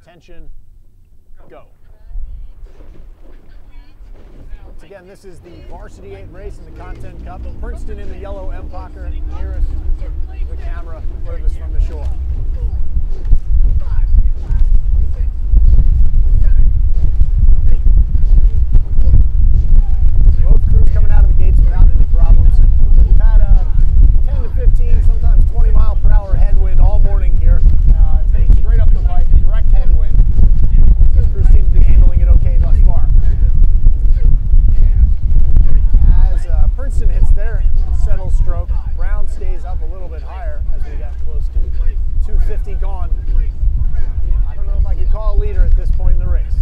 Attention, go. Once again, this is the Varsity 8 race in the Content Cup. Princeton in the yellow M-Pocker, nearest the camera, furthest from the shore. Both crews coming out of the gates without any problems. We've had a 10 to 15, sometimes 20 mile per hour headwind all morning here. It's heading straight up the pipe, direct headwind. This crew seems to be handling it okay thus far. As Princeton hits their settle stroke, Brown stays up a little bit higher as we get close to 250 gone. I don't know if I could call a leader at this point in the race.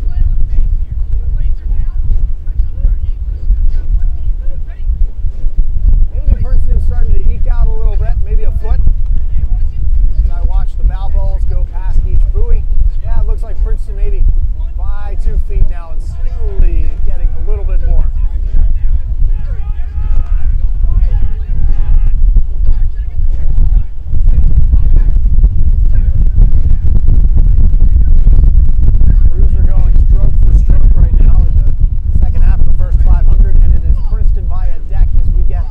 Maybe Princeton's starting to eke out a little bit, maybe a foot. As I watch the bow balls go past each buoy. Yeah, it looks like Princeton maybe by 2 feet now and slowly getting a little bit more. Crews are going stroke for stroke right now in the second half of the first 500, and it is Princeton by a deck as we get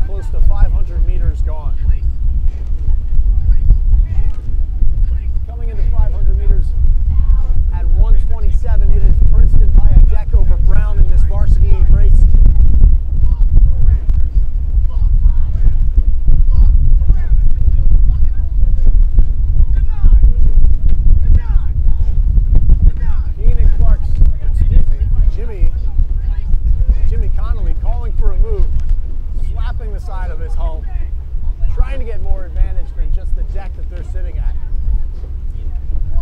close to 500 meters gone. Coming into 500 meters at 127, it is Princeton by a deck over Brown in this Varsity 8 race. Jimmy Connolly calling for a move, slapping the side of his hull, trying to get more advantage than just the deck that they're sitting at.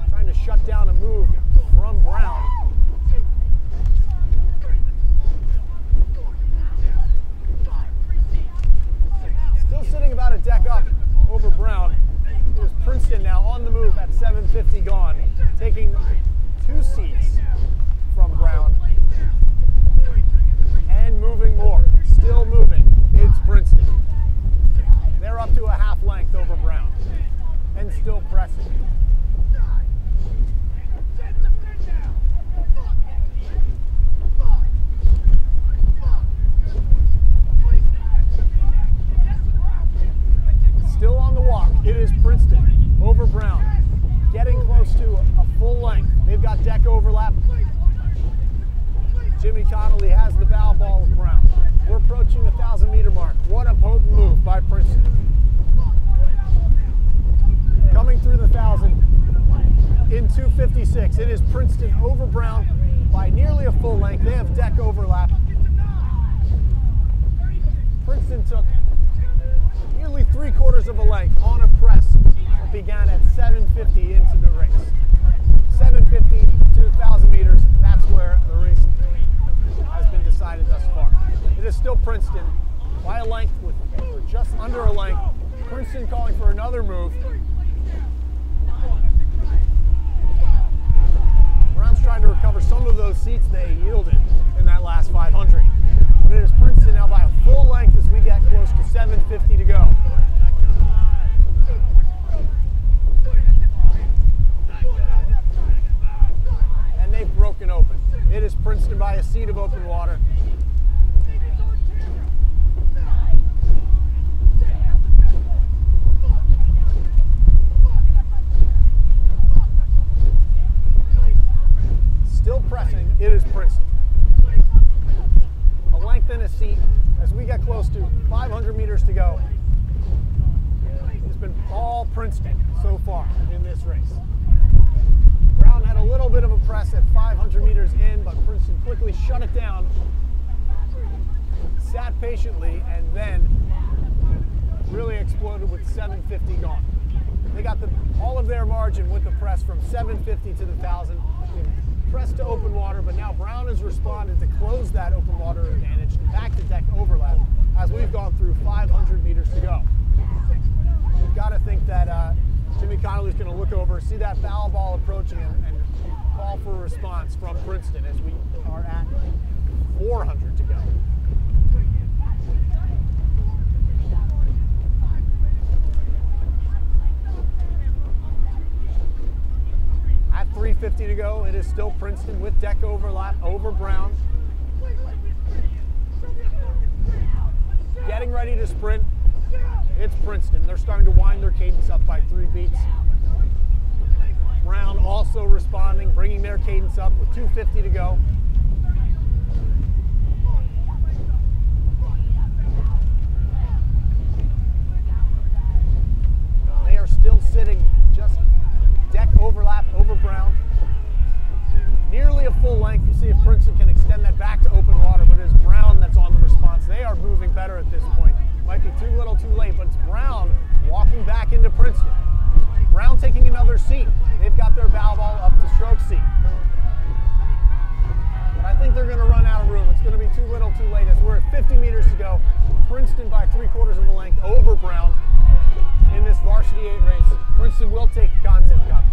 Trying to shut down a move from Brown. Still sitting about a deck up over Brown. It is Princeton now on the move at 750 gone, taking 2 seats from Brown. And moving more, still moving, it's Princeton. They're up to a half length over Brown and still pressing. Still on the walk, it is Princeton over Brown, getting close to a full length. They've got deck overlap. Jimmy Connolly has the bow ball of Brown. We're approaching the 1,000-meter mark. What a potent move by Princeton. Coming through the 1,000 in 2:56. It is Princeton over Brown by nearly a full length. They have deck overlap. Princeton took nearly 3/4 of a length on a press that began at 750 into the race. 750 to 1,000 meters. That's where the race has been decided thus far. It is still Princeton by a length or just under a length. Princeton calling for another move. Brown's trying to recover some of those seats they yielded in that last 500. But it is Princeton now by a full length as we get close to 750 to go. And they've broken open. It is Princeton by a seat of open water. Still pressing, it is Princeton. A length and a seat as we get close to 500 meters to go. It's been all Princeton so far in this race. Brown had a little bit of a press at 500 meters in, but Princeton quickly shut it down, sat patiently, and then really exploded with 750 gone. They got all of their margin with the press from 750 to the 1,000. Pressed to open water, but now Brown has responded to close that open water advantage back to deck overlap as we've gone through 500 meters to go. You've got to think that Jimmy Connolly's going to look over, see that foul ball approaching him, and call for a response from Princeton as we are at 400 to go. 2:50 to go. It is still Princeton with deck overlap over Brown. Getting ready to sprint. It's Princeton. They're starting to wind their cadence up by 3 beats. Brown also responding, bringing their cadence up with 2:50 to go. They are still sitting just deck overlap over Brown. Nearly a full length. You see if Princeton can extend that back to open water, but it is Brown that's on the response. They are moving better at this point. Might be too little too late, but it's Brown walking back into Princeton. Brown taking another seat. They've got their bow ball up to stroke seat. But I think they're going to run out of room. It's going to be too little too late as we're at 50 meters to go. Princeton by 3/4 of a length over Brown in this varsity 8 race. Princeton will take the content cup.